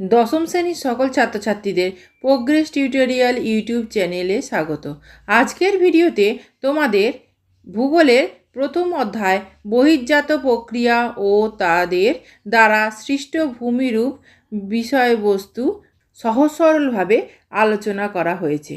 দশম শ্রেণীর সকল ছাত্রছাত্রীদের প্রোগ্রেস টিউটোরিয়াল ইউটিউব চ্যানেলে স্বাগত। আজকের ভিডিওতে তোমাদের ভূগোলের প্রথম অধ্যায় বহির্জাত প্রক্রিয়া ও তাদের দ্বারা সৃষ্ট ভূমিরূপ বিষয়বস্তু সহজ সরলভাবে আলোচনা করা হয়েছে।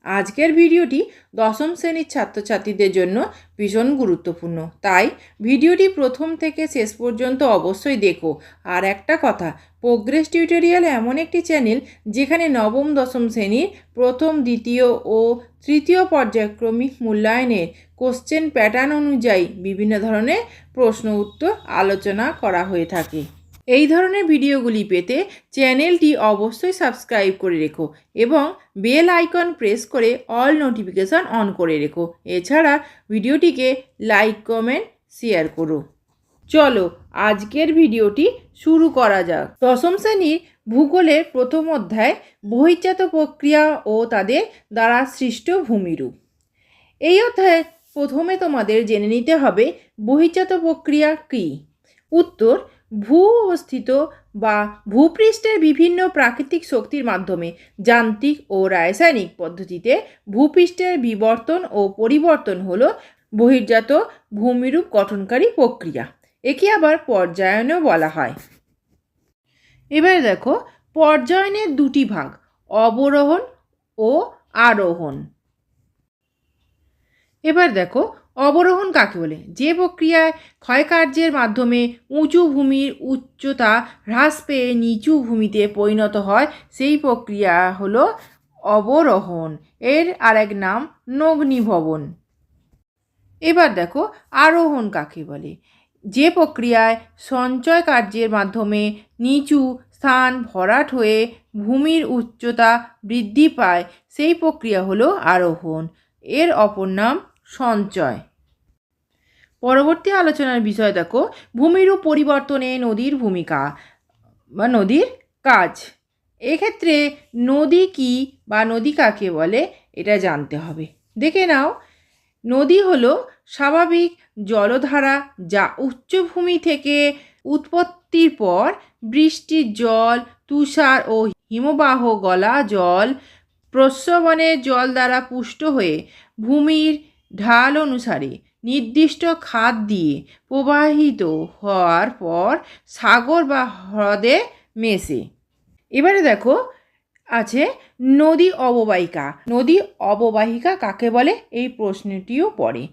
আজকের ভিডিওটি দশম শ্রেণীর ছাত্রছাত্রীদের জন্য ভীষণ গুরুত্বপূর্ণ, তাই ভিডিওটি প্রথম থেকে শেষ পর্যন্ত অবশ্যই দেখো। আর একটা কথা, প্রোগ্রেস টিউটোরিয়াল এমন একটি চ্যানেল যেখানে নবম দশম শ্রেণীর প্রথম, দ্বিতীয় ও তৃতীয় পর্যায়ক্রমিক মূল্যায়নের কোশ্চেন প্যাটার্ন অনুযায়ী বিভিন্ন ধরনের প্রশ্ন উত্তর আলোচনা করা হয়ে থাকে। এই ধরনের ভিডিওগুলি পেতে চ্যানেলটি অবশ্যই সাবস্ক্রাইব করে রেখো এবং বেল আইকন প্রেস করে অল নোটিফিকেশান অন করে রেখো। এছাড়া ভিডিওটিকে লাইক, কমেন্ট, শেয়ার করো। চলো আজকের ভিডিওটি শুরু করা যাক। দশম শ্রেণীর ভূগোলের প্রথম অধ্যায় বহির্জাত প্রক্রিয়া ও তাদের দ্বারা সৃষ্ট ভূমিরূপ। এই অধ্যায়ে প্রথমে তোমাদের জেনে নিতে হবে বহির্জাত প্রক্রিয়া কী। উত্তর: ভূ অবস্থিত বা ভূপৃষ্ঠের বিভিন্ন প্রাকৃতিক শক্তির মাধ্যমে যান্ত্রিক ও রাসায়নিক পদ্ধতিতে ভূপৃষ্ঠের বিবর্তন ও পরিবর্তন হলো বহির্জাত ভূমিরূপ গঠনকারী প্রক্রিয়া। একে আবার পর্যায়নও বলা হয়। এবারে দেখো, পর্যায়নের দুটি ভাগ, অবরোহণ ও আরোহণ। এবার দেখো, অবরোহণ কাকে বলে? যে প্রক্রিয়ায় ক্ষয়কার্যের মাধ্যমে উঁচু ভূমির উচ্চতা হ্রাস পেয়ে নিচু ভূমিতে পরিণত হয়, সেই প্রক্রিয়া হলো অবরোহণ। এর আরেক নাম নগ্নীভবন। এবার দেখো, আরোহণ কাকে বলে? যে প্রক্রিয়ায় সঞ্চয় কার্যের মাধ্যমে নিচু স্থান ভরাট হয়ে ভূমির উচ্চতা বৃদ্ধি পায়, সেই প্রক্রিয়া হলো আরোহণ। এর অপর নাম সঞ্চয়। পরবর্তী আলোচনার বিষয় দেখো, ভূমিরূপ পরিবর্তনে নদীর ভূমিকা বা নদীর কাজ। এক্ষেত্রে নদী কি বা নদী কাকে বলে এটা জানতে হবে। দেখে নাও, নদী হলো স্বাভাবিক জলধারা যা উচ্চভূমি থেকে উৎপত্তির পর বৃষ্টির জল, তুষার ও হিমবাহ গলা জল, প্রস্রবণের জল দ্বারা পুষ্ট হয়ে ভূমির ঢাল অনুসারে নির্দিষ্ট খাত দিয়ে প্রবাহিত হওয়ার পর সাগর বা হ্রদে মেশে। এবারে দেখো আছে নদী অববাহিকা। নদী অববাহিকা কাকে বলে এই প্রশ্নটিও পড়ে।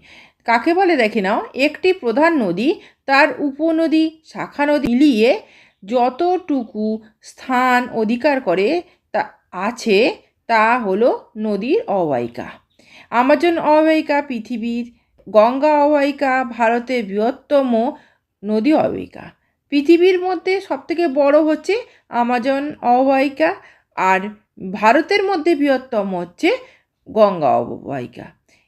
কাকে বলে দেখে নাও, একটি প্রধান নদী তার উপনদী, শাখা নদী মিলিয়ে যতটুকু স্থান অধিকার করে তা আছে তা হলো নদীর অববাহিকা। আমাজন অববাহিকা পৃথিবীর, গঙ্গা অববাহিকা ভারতের বৃহত্তম নদী অববাহিকা। পৃথিবীর মধ্যে সবথেকে বড় হচ্ছে আমাজন অববাহিকা, আর ভারতের মধ্যে বৃহত্তম হচ্ছে গঙ্গা অববাহিকা।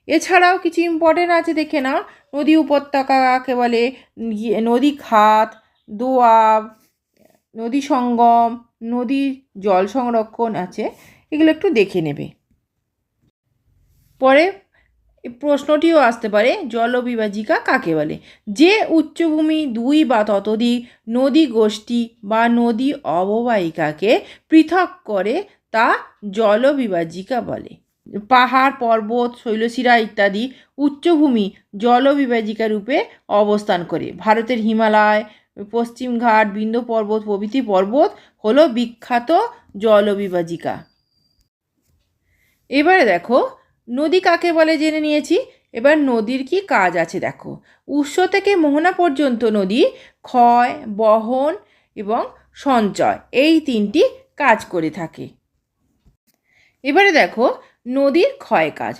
এছাড়াও কিছু ইম্পর্টেন্ট আছে, দেখে নাও। নদী উপত্যকা কাকে বলে? নদী খাত, দোয়াব, নদী সঙ্গম, নদীর জল সংরক্ষণ আছে, এগুলো একটু দেখে নেবে। পরে প্রশ্নটিও আসতে পারে, জলবিভাজিকা কাকে বলে? যে উচ্চভূমি দুই বা ততোধিক নদী গোষ্ঠী বা নদী অববাহিকাকে পৃথক করে তা জলবিভাজিকা বলে। পাহাড়, পর্বত, শৈলশিরা ইত্যাদি উচ্চভূমি জলবিভাজিকা রূপে অবস্থান করে। ভারতের হিমালয়, পশ্চিমঘাট, বিন্ধ্য পর্বত প্রভৃতি পর্বত হলো বিখ্যাত জলবিভাজিকা। এবারে দেখো, নদী কাকে বলে জেনে নিয়েছি। এবার নদীর কি কাজ আছে দেখো। উৎস থেকে মোহনা পর্যন্ত নদী ক্ষয়, বহন এবং সঞ্চয় এই তিনটি কাজ করে থাকে। এবারে দেখো, নদীর ক্ষয় কাজ।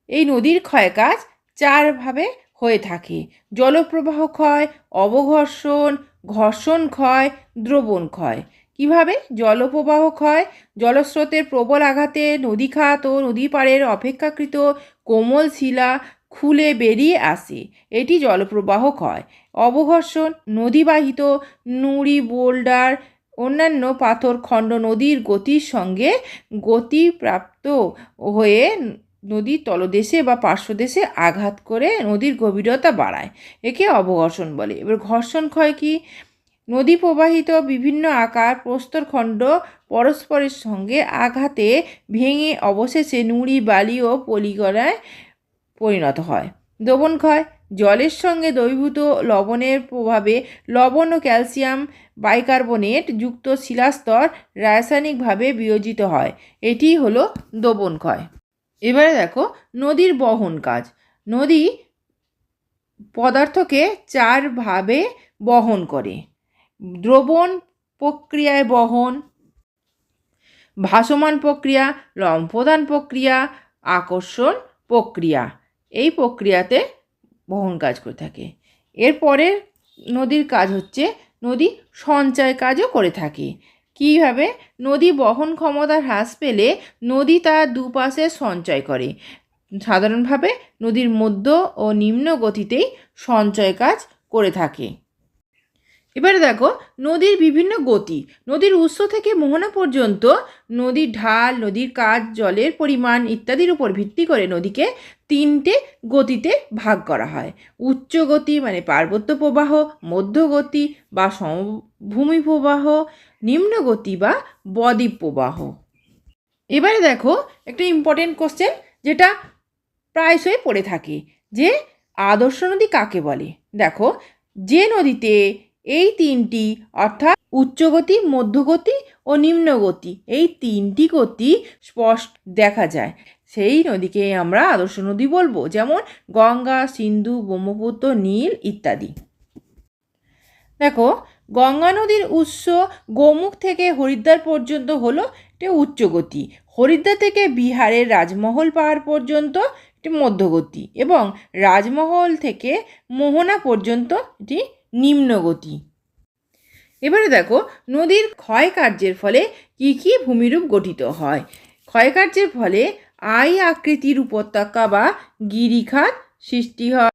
এই নদীর ক্ষয় কাজ চারভাবে হয়ে থাকে: জলপ্রবাহ ক্ষয়, অবঘর্ষণ, ঘর্ষণ ক্ষয়, দ্রবণ ক্ষয়। কিভাবে? জলপ্রবাহ ক্ষয়, জলস্রোতের প্রবল আঘাতে নদীখাত ও নদী পাড়ের অপেক্ষাকৃত কোমল শিলা খুলে বেরিয়ে আসে, এটি জলপ্রবাহ ক্ষয়। অবঘর্ষণ, নদীবাহিত নুড়ি, বোল্ডার, অন্যান্য পাথর খণ্ড নদীর গতির সঙ্গে গতিপ্রাপ্ত হয়ে নদীর তলদেশে বা পার্শ্বদেশে আঘাত করে নদীর গভীরতা বাড়ায়, একে অবঘর্ষণ বলে। এবার ঘর্ষণ ক্ষয় কি? নদী প্রবাহিত বিভিন্ন আকার প্রস্তরখণ্ড পরস্পরের সঙ্গে আঘাতে ভেঙে অবশেষে নুড়ি বালি ও পলিগড়ায় পরিণত হয়। দ্রবণক্ষয় জলের সঙ্গে দ্রবীভূত লবণের প্রভাবে লবণ ও ক্যালসিয়াম বাইকার্বনেট যুক্ত শিলাস্তর রাসায়নিকভাবে বিয়োজিত হয়। এটি হলো দ্রবণক্ষয়। এবারে দেখো নদীর বহন কাজ। নদী পদার্থকে চারভাবে বহন করে: দ্রবণ প্রক্রিয়ায় বহন, ভাসমান প্রক্রিয়া, লম্ফদান প্রক্রিয়া, আকর্ষণ প্রক্রিয়া। এই প্রক্রিয়াতে বহন কাজ করে থাকে। এরপরে নদীর কাজ হচ্ছে নদী সঞ্চয় কাজও করে থাকে। কীভাবে? নদী বহন ক্ষমতা হ্রাস পেলে নদী তার দুপাশে সঞ্চয় করে। সাধারণভাবে নদীর মধ্য ও নিম্ন গতিতেই সঞ্চয় কাজ করে থাকে। এবারে দেখো নদীর বিভিন্ন গতি। নদীর উৎস থেকে মোহনা পর্যন্ত নদীর ঢাল, নদীর কাজ, জলের পরিমাণ ইত্যাদির উপর ভিত্তি করে নদীকে তিনটে গতিতে ভাগ করা হয়: উচ্চ গতি মানে পার্বত্য প্রবাহ, মধ্যগতি বা সমভূমি প্রবাহ, নিম্ন গতি বা বদ্বীপ প্রবাহ। এবারে দেখো একটা ইম্পর্টেন্ট কোশ্চেন যেটা প্রায়শই পড়ে থাকে, যে আদর্শ নদী কাকে বলে। দেখো, যে নদীতে এই তিনটি অর্থাৎ উচ্চগতি, মধ্যগতি ও নিম্নগতি এই তিনটি গতি স্পষ্ট দেখা যায়, সেই নদীকে আমরা আদর্শ নদী বলবো। যেমন গঙ্গা, সিন্ধু, ব্রহ্মপুত্র, নীল ইত্যাদি। দেখো, গঙ্গা নদীর উৎস গোমুখ থেকে হরিদ্বার পর্যন্ত হলো একটি উচ্চগতি, হরিদ্বার থেকে বিহারের রাজমহল পাহাড় পর্যন্ত এটি মধ্যগতি এবং রাজমহল থেকে মোহনা পর্যন্ত এটি নিম্নগতি। এবারে দেখো নদীর ক্ষয়কার্যের ফলে কী কী ভূমিরূপ গঠিত হয়। ক্ষয়কার্যের ফলে আই আকৃতির উপত্যকা বা গিরিখাত সৃষ্টি হয়,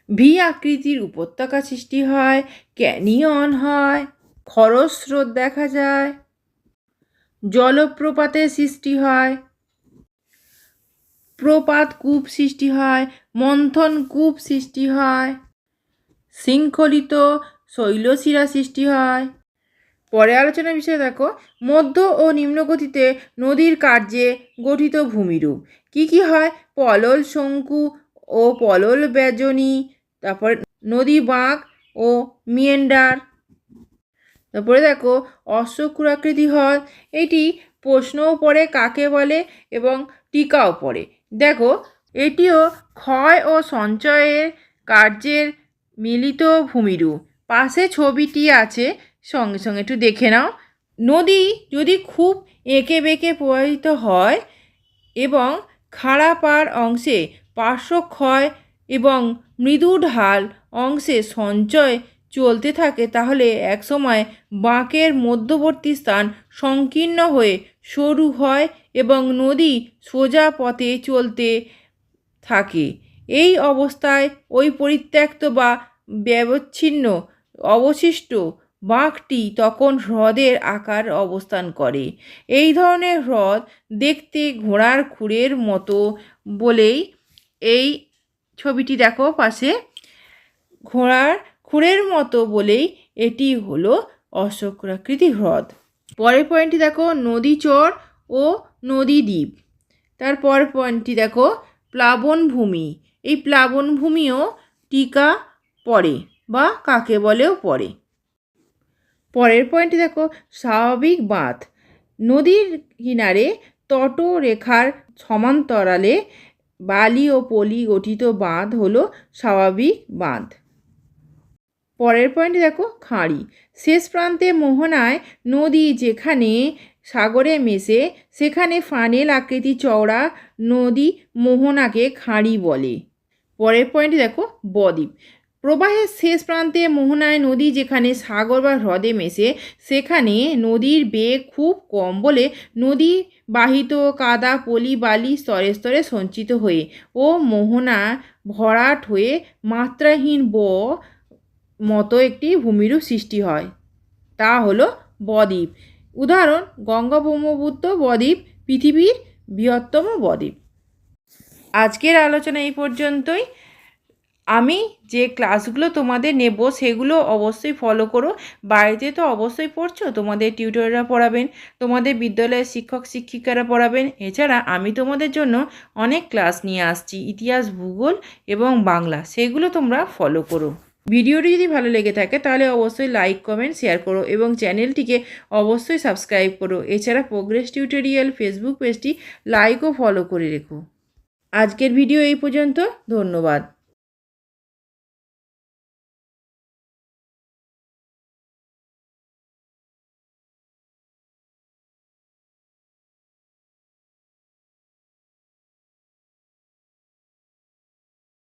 ভি আকৃতির উপত্যকা সৃষ্টি হয়, ক্যানিয়ন হয়, খরস্রোত দেখা যায়, জলপ্রপাতের সৃষ্টি হয়, প্রপাত কূপ সৃষ্টি হয়, মন্থন কূপ সৃষ্টি হয়, শৃঙ্খলিত শৈলশিরা সৃষ্টি হয়। পরে আলোচনার বিষয়ে দেখো মধ্য ও নিম্নগতিতে নদীর কার্যে গঠিত ভূমিরূপ কী কী হয়: পলল শঙ্কু ও পলল ব্যজনী, তারপরে নদী বাঁক ও মিয়েন্ডার। তারপরে দেখো অশ্বক্ষুরাকৃতি হ্রদ, এটি প্রশ্নও পড়ে কাকে বলে এবং টিকাও পড়ে। দেখো, এটিও ক্ষয় ও সঞ্চয়ের কার্যের মিলিত ভূমিরূপ। পাশে ছবিটি আছে, সঙ্গে সঙ্গে একটু দেখে নাও। নদী যদি খুব এঁকে বেঁকে প্রবাহিত হয় এবং খাড়া পাড় অংশে পার্শ্বক্ষয় এবং মৃদু ঢাল অংশে সঞ্চয় চলতে থাকে, তাহলে একসময় বাঁকের মধ্যবর্তী স্থান সংকীর্ণ হয়ে সরু হয় এবং নদী সোজা পথে চলতে থাকে। এই অবস্থায় ওই পরিত্যক্ত বা ব্যবচ্ছিন্ন অবশিষ্ট বাঁকটি তখন হ্রদের আকার অবস্থান করে। এই ধরনের হ্রদ দেখতে ঘোড়ার খুরের মতো বলেই এই ছবিটি দেখো পাশে, ঘোড়ার খুরের মতো বলেই এটি হলো অশ্বক্ষুরাকৃতি হ্রদ। পরের পয়েন্টটি দেখো নদীচর ও নদীদ্বীপ। তারপর পয়েন্টটি দেখো প্লাবনভূমি। এই প্লাবনভূমিও টিকা পড়ে বা কাকে বলেও পড়ে। পরের পয়েন্টটি দেখো স্বাভাবিক বাঁধ। নদীর কিনারে তটরেখার সমান্তরালে বালি ও পলি গঠিত বাঁধ হলো স্বাভাবিক বাঁধ। পরের পয়েন্টে দেখো খাঁড়ি। শেষ প্রান্তে মোহনায় নদী যেখানে সাগরে মেশে সেখানে ফানেল আকৃতি চওড়া নদী মোহনাকে খাঁড়ি বলে। পরের পয়েন্টে দেখো বদ্বীপ। প্রবাহের শেষ প্রান্তে মোহনায় নদী যেখানে সাগর বা হ্রদে মেশে সেখানে নদীর বেগ খুব কম বলে নদী বাহিত কাদা পলি বালি স্তরে স্তরে সঞ্চিত হয়ে ও মোহনা ভরাট হয়ে মাত্রাহীন মতো একটি ভূমিরূপ সৃষ্টি হয়, তা হলো বদ্বীপ। উদাহরণ গঙ্গা ব্রহ্মপুত্র বদ্বীপ পৃথিবীর বৃহত্তম বদ্বীপ। আজকের আলোচনা এই পর্যন্তই। আমি যে ক্লাসগুলো তোমাদের নেব সেগুলো অবশ্যই ফলো করো। বাড়িতে তো অবশ্যই পড়ছো, তোমাদের টিউটররা পড়াবেন, তোমাদের বিদ্যালয়ের শিক্ষক শিক্ষিকারা পড়াবেন। এছাড়া আমি তোমাদের জন্য অনেক ক্লাস নিয়ে আসছি, ইতিহাস, ভূগোল এবং বাংলা, সেগুলো তোমরা ফলো করো। ভিডিওটি যদি ভালো লেগে থাকে তাহলে অবশ্যই লাইক, কমেন্ট, শেয়ার করো এবং চ্যানেলটিকে অবশ্যই সাবস্ক্রাইব করো। এছাড়া প্রোগ্রেস টিউটোরিয়াল ফেসবুক পেজটি লাইক ও ফলো করে রেখো। আজকের ভিডিও এই পর্যন্ত। ধন্যবাদ।